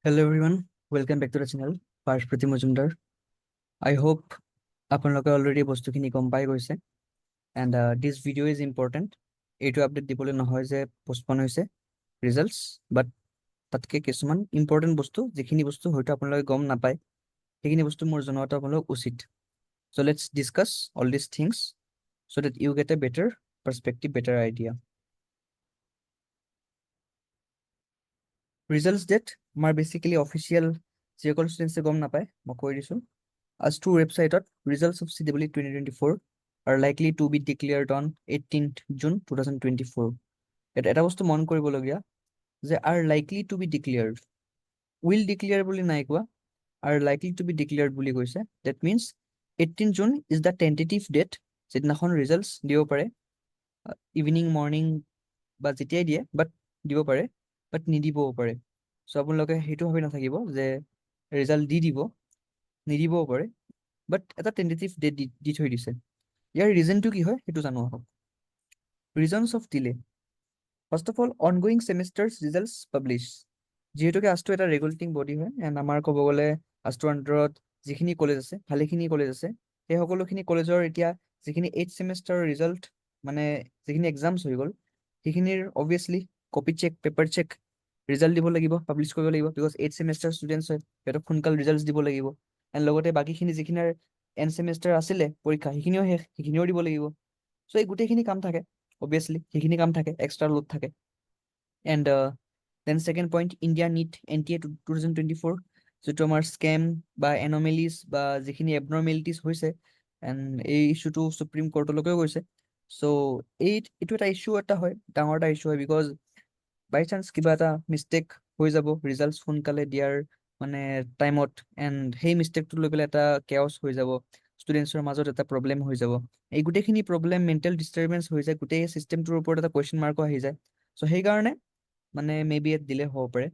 Hello everyone, welcome back to the channel. Parshprati Majumdar. I hope আপোনালোকে already বস্তুখিনি গম পাই গৈছে and this video is important. এইটো আপডেট দিবলৈ নহয় যে পোষ্টপন হৈছে ৰিজাল্টস বাট তাতকে কিছুমান ইম্পৰ্টেণ্ট বস্তু যিখিনি বস্তু হয়তো আপোনালোকে গম নাপায় সেইখিনি বস্তু মোৰ জনোৱাটো আপোনালোক উচিত. So let's discuss all these things so that you get a better perspective, better idea. Results date আমাৰ basically official যিসকল ষ্টুডেণ্টছে গম নাপায় মই কৈ দিছোঁ. As to website, results of CWE 2024 are likely to be declared on 18th June 2024. এটা বস্তু মন কৰিবলগীয়া যে are likely to be declared. Will declare বুলি নাই কোৱা, are likely to be declared বুলি কৈছে. That means 18 June is the tentative date যেদিনাখন results দিব পাৰে ইভিনিং মৰ্নিং বা যেতিয়াই দিয়ে বাট দিব পাৰে বাট নিদিবও পাৰে. চ' আপোনালোকে সেইটো ভাবি নাথাকিব যে ৰিজাল্ট দিব নিদিবও পাৰে বাট এটা টেন্টেটিভ ডেট দি থৈ দিছে. ইয়াৰ ৰিজনটো কি হয় সেইটো জানো আহক. Reasons of delay, first of all ongoing semesters results publish. যিহেতুকে আষ্টু এটা ৰেগুলেটিং বডি হয় এণ্ড আমাৰ ক'ব গ'লে আষ্টুৰ আণ্ডাৰত যিখিনি কলেজ আছে ভালেখিনি কলেজ আছে সেই সকলোখিনি কলেজৰ এতিয়া যিখিনি 8th ছেমিষ্টাৰৰ ৰিজাল্ট মানে যিখিনি এক্সামছ হৈ গ'ল সেইখিনিৰ obviously copy check paper check result দিব লাগিব পাব্লিছ কৰিব লাগিব বিকজ 8th ছেমিষ্টাৰ ষ্টুডেণ্টছ হয় সিহঁতক সোনকাল ৰিজাল্টছ দিব লাগিব এণ্ড লগতে বাকীখিনি যিখিনি এণ্ড ছেমিষ্টাৰ আছিলে পৰীক্ষা সেইখিনিও শেষ সেইখিনিও দিব লাগিব. চ' এই গোটেইখিনি কাম থাকে অবভিয়াছলি সেইখিনি কাম থাকে এক্সট্ৰা লোড থাকে. And then second point India NEET NTA 2024 যিটো আমাৰ স্কেম বা এনমেলিজ বা যিখিনি এবনৰ্মেলিটিজ হৈছে এণ্ড এই ইছ্যুটো সুপ্ৰিম কোৰ্টলৈকেও গৈছে. চ' এইটো এটা ইছ্যু এটা হয় ডাঙৰ এটা ইছ্যু হয় বিকজ বাই চান্স কিবা এটা মিষ্টেক হৈ যাব ৰিজাল্টছ সোনকালে দিয়াৰ মানে টাইমত এণ্ড সেই মিষ্টেকটো লৈ পেলাই এটা কেঅছ হৈ যাব ষ্টুডেণ্টছৰ মাজত এটা প্ৰব্লেম হৈ যাব. এই গোটেইখিনি প্ৰব্লেম মেণ্টেল ডিষ্টাৰ্বেঞ্চ হৈ যায় গোটেই চিষ্টেমটোৰ ওপৰত এটা কুৱেশ্যন মাৰ্কো আহি যায়. চ' সেইকাৰণে মানে মে বি ইয়াত দিলে হ'ব পাৰে.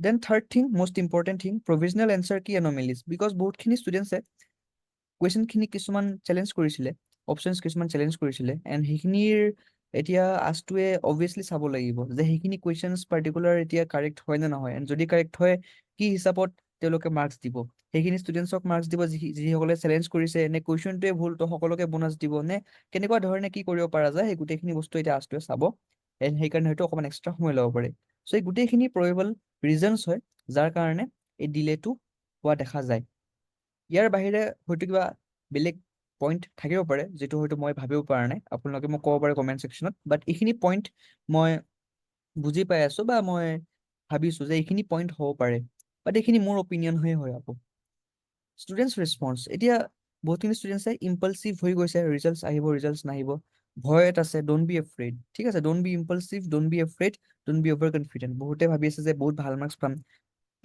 Then third thing most important thing provisional answer key anomalies because বহুতখিনি ষ্টুডেণ্টছে কুৱেশ্যনখিনি কিছুমান চেলেঞ্জ কৰিছিলে অপশ্যনছ কিছুমান চেলেঞ্জ কৰিছিলে এণ্ড সেইখিনিৰ এতিয়া আষ্টুৱে অবভিয়াছলি চাব লাগিব যে সেইখিনি কুৱেশ্যনছ পাৰ্টিকুলাৰ এতিয়া কাৰেক্ট হয় নে নহয় এণ্ড যদি কাৰেক্ট হয় কি হিচাপত তেওঁলোকে মাৰ্কছ দিব সেইখিনি ষ্টুডেণ্টছক মাৰ্কছ দিব যিসকলে চেলেঞ্জ কৰিছে নে কুৱেশ্যনটোৱে ভুল তো সকলোকে বোনাছ দিব নে কেনেকুৱা ধৰণে কি কৰিব পৰা যায় সেই গোটেইখিনি বস্তু এতিয়া আষ্টুৱে চাব এণ্ড সেইকাৰণে হয়তো অকণমান এক্সট্ৰা সময় ল'ব পাৰে. চ' এই গোটেইখিনি প্ৰবেবল ৰিজনছ হয় যাৰ কাৰণে এই ডিলেটো হোৱা দেখা যায়. ইয়াৰ বাহিৰে হয়তো কিবা বেলেগ পইণ্ট থাকিব পাৰে যিটো হয়তো মই ভাবিব পৰা নাই আপোনালোকে মোক ক'ব পাৰে কমেণ্ট ছেকশ্যনত বাট এইখিনি পইণ্ট মই বুজি পাই আছোঁ বা মই ভাবিছোঁ যে এইখিনি পইণ্ট হ'ব পাৰে বাট এইখিনি মোৰ অপিনিয়ন হয় আকৌ. ষ্টুডেণ্টছ ৰেছপন্স, এতিয়া বহুতখিনি ষ্টুডেণ্টছে ইম্পালচিভ হৈ গৈছে ৰিজাল্টছ আহিব ৰিজাল্টছ নাহিব ভয়ত আছে ডোন্ট বি এফ্ৰেইড ঠিক আছে don't be impulsive don't be afraid don't be over confident. বহুতে ভাবি আছে যে বহুত ভাল মাৰ্কছ পাম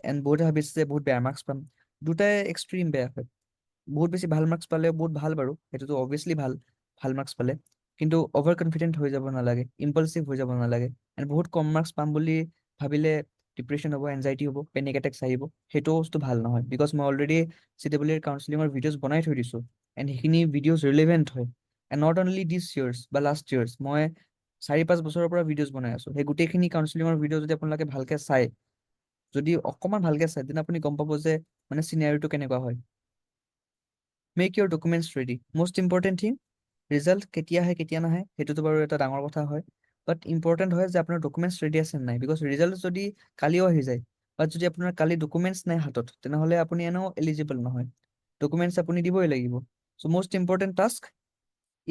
এণ্ড বহুতে ভাবি আছে যে বহুত বেয়া মাৰ্কছ পাম. দুটাই এক্সট্ৰিম বেয়া হয়. বহুত বেছি ভাল মাৰ্কছ পালে বহুত ভাল বাৰু সেইটোতো অবভিয়াছলি ভাল মাৰ্কছ পালে কিন্তু অভাৰ কনফিডেণ্ট হৈ যাব নালাগে ইম্পালচিভ হৈ যাব নালাগে এণ্ড বহুত কম মাৰ্কছ পাম বুলি ভাবিলে ডিপ্ৰেশ্যন হ'ব এনজাইটি হ'ব পেনিক এটেক্স আহিব সেইটো বস্তু ভাল নহয় বিকজ মই অলৰেডি CWE কাউন্সিলিঙৰ ভিডিঅ'জ বনাই থৈ দিছোঁ এণ্ড সেইখিনি ভিডিঅ'জ ৰিলেভেণ্ট হয় and not only this years বা লাষ্ট ইয়াৰ্ছ মই 4-5 বছৰৰ পৰা ভিডিঅ'জ বনাই আছোঁ সেই গোটেইখিনি কাউন্সিলিঙৰ ভিডিঅ' যদি আপোনালোকে ভালকে চায় যদি অকণমান ভালকে চায় তেনে আপুনি গম পাব যে মানে চিনাৰিটো কেনেকুৱা হয়. Make your documents ready most important thing result কেতিয়া আহে কেতিয়া নাহে সেইটোতো বাৰু এটা ডাঙৰ কথা হয় বাট ইম্পৰ্টেণ্ট হয় যে আপোনাৰ ডকুমেণ্টছ ৰেডি আছে নাই বিকজ ৰিজাল্ট যদি কালিও আহি যায় বাট যদি আপোনাৰ কালি ডকুমেণ্টছ নাই হাতত তেনেহ'লে আপুনি এনেও এলিজিবল নহয় ডকুমেণ্টছ আপুনি দিবই লাগিব. So' most important task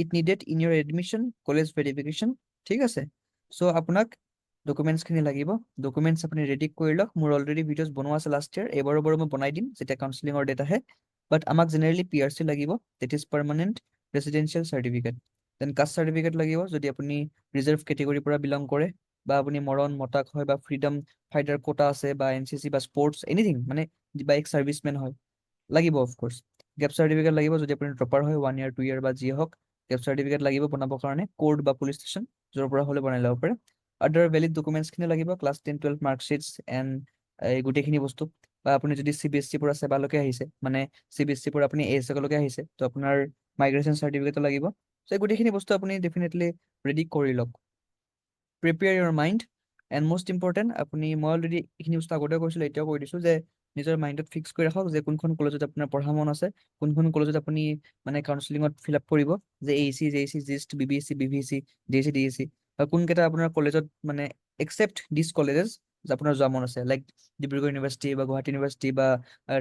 it needed in your admission college verification ঠিক আছে. চ' আপোনাক ডকুমেণ্টছখিনি লাগিব ডকুমেণ্টছ আপুনি ৰেডি কৰি লওক মোৰ অলৰেডি ভিডিঅ'জ বনোৱা আছে লাষ্ট ইয়াৰ এইবাৰো বাৰু মই বনাই দিম যেতিয়া কাউন্সিলিঙৰ ডেট আহে বাট আমাক জেনেৰেলি PRC লাগিব that is permanent residential certificate. Then caste certificate লাগিব যদি আপুনি ৰিজাৰ্ভ কেটেগৰীৰ পৰা বিলং কৰে বা আপুনি মৰণ মতাক হয় বা ফ্ৰীডম ফাইটাৰ কোটা আছে বা NCC বা স্পৰ্টছ এনিথিং মানে বা এক ছাৰ্ভিচমেন হয় লাগিব অফক'ৰ্ছ. গেপ চাৰ্টিফিকেট লাগিব যদি আপুনি ড্ৰপাৰ হয় 1 year 2 year বা যিয়ে হওক গেপ চাৰ্টিফিকেট লাগিব বনাবৰ কাৰণে কোৰ্ট বা পুলিচ ষ্টেচন য'ৰ পৰা হ'লে বনাই ল'ব পাৰে. আদাৰ ভেলিড ডকুমেণ্টছখিনি লাগিব ক্লাছ 10-12 মাৰ্কশ্বিটছ এণ্ড এই গোটেইখিনি বস্তু বা আপুনি যদি CBSE পৰা ছেবালৈকে আহিছে মানে CBSE পৰা আপুনি ASEকলৈকে আহিছে তো আপোনাৰ মাইগ্ৰেশ্যন চাৰ্টিফিকেটো লাগিব. চ' এই গোটেইখিনি বস্তু আপুনি ডেফিনেটলি ৰেডি কৰি লওক. Prepare Euro mind and most important আপুনি মই অলৰেডি এইখিনি বস্তু আগতে কৈছিলোঁ, এতিয়াও কৈ দিছোঁ যে নিজৰ মাইণ্ডত ফিক্স কৰি ৰাখক যে কোনখন কলেজত আপোনাৰ পঢ়া মন আছে, কোনখন কলেজত আপুনি মানে কাউন্সিলিঙত ফিল আপ কৰিব, যে AC, JC, GIST, BBSC, BVC, DSC, DSC, বা কোনকেইটা আপোনাৰ কলেজত মানে একচেপ্ট দিছ কলেজেছ যে আপোনাৰ যোৱা মন আছে, লাইক ডিব্ৰুগড় ইউনিভাৰ্চিটি বা গুৱাহাটী ইউনিভাৰ্চিটি বা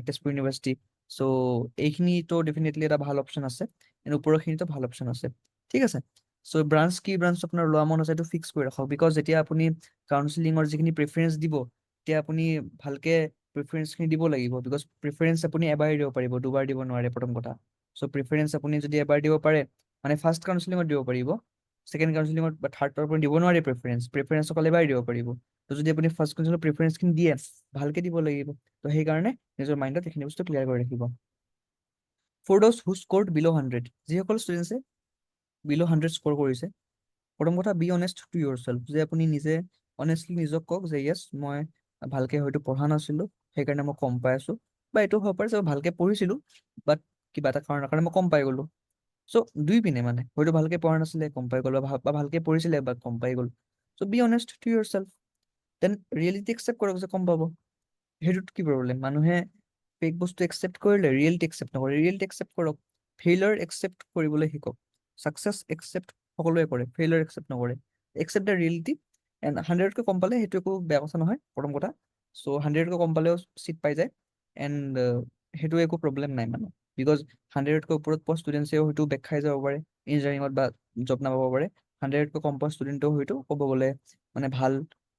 তেজপুৰ ইউনিভাৰ্চিটি। চ' এইখিনিতো ডেফিনেটলি এটা ভাল অপশ্যন আছে, ওপৰৰখিনিতো ভাল অপশ্যন আছে। ঠিক আছে, চ' ব্ৰাঞ্চ কি ব্ৰাঞ্চ আপোনাৰ লোৱা মন আছে এইটো ফিক্স কৰি ৰাখক, বিকজ যেতিয়া আপুনি কাউন্সিলিঙৰ যিখিনি প্ৰিফাৰেঞ্চ দিব, তেতিয়া আপুনি ভালকে প্ৰিফাৰেঞ্চখিনি দিব লাগিব, বিকজ প্ৰিফাৰেঞ্চ আপুনি এবাৰ দিব পাৰিব, দুবাৰ দিব নোৱাৰে প্ৰথম কথা। চ' প্ৰিফাৰেঞ্চ আপুনি যদি এবাৰ দিব পাৰে, মানে ফাৰ্ষ্ট কাউন্সিলিঙত দিব পাৰিব, ছেকেণ্ড কাউন্সিলিঙত বা থাৰ্ডৰ আপুনি দিব নোৱাৰে প্ৰিফাৰেঞ্চ অকল এবাৰ দিব পাৰিব। তো যদি আপুনি ফাৰ্ষ্ট কাউন্সিলিঙত প্ৰিফাৰেঞ্চখিনি দিয়ে, ভালকে দিব লাগিব। তো সেইকাৰণে নিজৰ মাইণ্ডত এইখিনি বস্তু ক্লিয়াৰ কৰি ৰাখিব। ফৰ দ'জ হু স্ক'ৰ্ড বিল' 100, যিসকল ষ্টুডেণ্টছে বিল' 100 স্ক'ৰ কৰিছে, প্ৰথম কথা be honest to yourself, যে আপুনি নিজে অনেষ্টলি নিজক কওক যে য়েছ মই ভালকে হয়তো পঢ়া নাছিলো, সেইকাৰণে মই কম পাই আছো, বা এইটো হ'ব পাৰে যে মই ভালকে পঢ়িছিলো বাট কিবা এটা কাৰণৰ কাৰণে মই কম পাই গলো। চ' দুই পিনে মানে হয়তো ভালকে পঢ়া নাছিলে কম পাই গ'ল, বা ভালকে পঢ়িছিলে বা কম পাই গ'ল। So' be honest to yourself, then reality accept কৰক যে কম পাব। সেইটোত কি প্ৰব্লেম? মানুহে ফেক বস্তু একচেপ্ট কৰিলে ৰিয়েলিটি একচেপ্ট নকৰে, ৰিয়েলিটি একচেপ্ট কৰক। ফেইলাৰ একচেপ্ট কৰিবলৈ শিকক। ছাকচেছ একচেপ্ট সকলোৱে কৰে, ফেইলাৰ একচেপ্ট নকৰে। একচেপ্ট দ্য ৰিয়েলিটি, এণ্ড 100তকৈ কম পালে সেইটো একো বেয়া কথা নহয় প্ৰথম কথা। চ' 100তকৈ কম পালেও চিট পাই যায়, এণ্ড সেইটো একো প্ৰব্লেম নাই মানে, বিকজ 100তকৈ ওপৰত পোৱা ষ্টুডেণ্টছেও হয়তো বেক খাই যাব পাৰে ইঞ্জিনিয়াৰিঙত বা জব নাপাব পাৰে। 100তকৈ কম পোৱা ষ্টুডেণ্টেও হয়তো ক'ব গ'লে মানে ভাল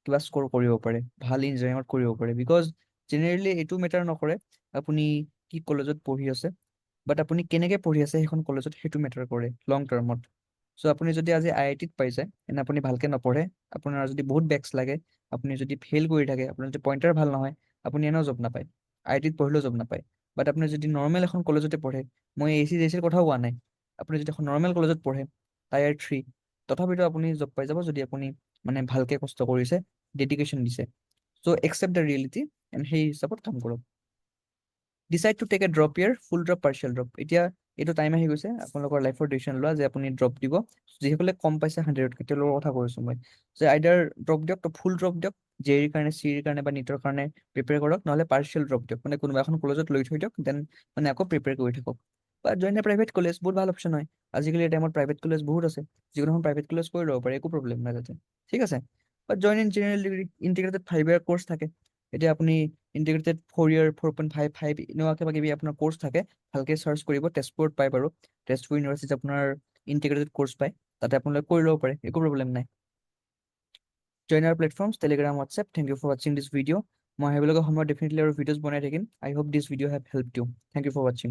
কিবা স্ক'ৰ কৰিব পাৰে, ভাল ইঞ্জিনিয়াৰিঙত কৰিব পাৰে, বিকজ জেনেৰেলি এইটো মেটাৰ নকৰে আপুনি কি কলেজত পঢ়ি আছে, বাট আপুনি কেনেকে পঢ়ি আছে সেইখন কলেজত, সেইটো মেটাৰ কৰে লং টাৰ্মত। চ' আপুনি যদি আজি IITত পাইছে এনে আপুনি ভালকে নপঢ়ে, আপোনাৰ যদি বহুত বেকছ লাগে, আপুনি যদি ফেইল কৰি থাকে, আপোনাৰ যদি পইণ্টাৰ ভাল নহয়, আপুনি এনেও জব নাপায়, IITত পঢ়িলেও জব নাপায়। বাট আপুনি যদি নৰ্মেল এখন কলেজতে পঢ়ে, মই AC JCৰ কথাও কোৱা নাই, আপুনি যদি এখন নৰ্মেল কলেজত পঢ়ে Tier 3, তথাপিতো আপুনি জব পাই যাব যদি আপুনি মানে ভালকে কষ্ট কৰিছে, ডেডিকেশ্যন দিছে। চ' একচেপ্ট দ্য ৰিয়েলিটি এণ্ড সেই হিচাপত কাম কৰক। Decide to take a drop year, full drop, partial drop. এতিয়া এইটো টাইম আহি গৈছে আপোনালোকৰ লাইফৰ ডিচিশ্যন লোৱা যে আপুনি ড্ৰপ দিব। যিসকলে কম পাইছে 100তকৈ, তেওঁলোকৰ কথা কৈছোঁ মই, যে আইদাৰ ড্ৰপ দিয়ক, ফুল ড্ৰপ দিয়ক, JEE ৰ কাৰণে, CEৰ কাৰণে বা NEETৰ কাৰণে প্ৰিপেয়াৰ কৰক, নহ'লে পাৰ্চিয়েল ড্ৰপ দিয়ক, মানে কোনোবা এখন কলেজত লৈ থৈ দিয়ক, দেন মানে আকৌ প্ৰিপেয়াৰ কৰি থাকক। বা জইন এ প্ৰাইভেট কলেজ, বহুত ভাল অপশ্যন হয়। আজিকালি টাইমত প্ৰাইভেট কলেজ বহুত আছে, যিকোনো এখন প্ৰাইভেট কলেজ কৰি ল'ব পাৰে, একো প্ৰব্লেম নাই তাতে। ঠিক আছে, বা join in general degree, integrated 5 year course থাকে। এতিয়া আপুনি ইণ্টিগ্ৰেটেড 4 ইয়াৰ, 4.55 এনেকুৱা কিবা কিবি আপোনাৰ কৰ্চ থাকে, ভালকে চাৰ্চ কৰিব, তেজপুৰত পায় বাৰু, তেজপুৰ ইউনিভাৰ্চিটিত আপোনাৰ ইণ্টিগ্ৰেটেড কৰ্চ পায়, তাতে আপোনালোকে কৰি ল'ব পাৰে, একো প্ৰব্লেম নাই। Join our platforms, Telegram, WhatsApp. Thank you for ৱাচিং দিছ ভিডিঅ'। মই আহিবলগা সময়ত ডেফিনেটলি আৰু ভিডিঅ'জ বনাই থাকিম। I hope this video' have help you. Thank you for ৱাচিং।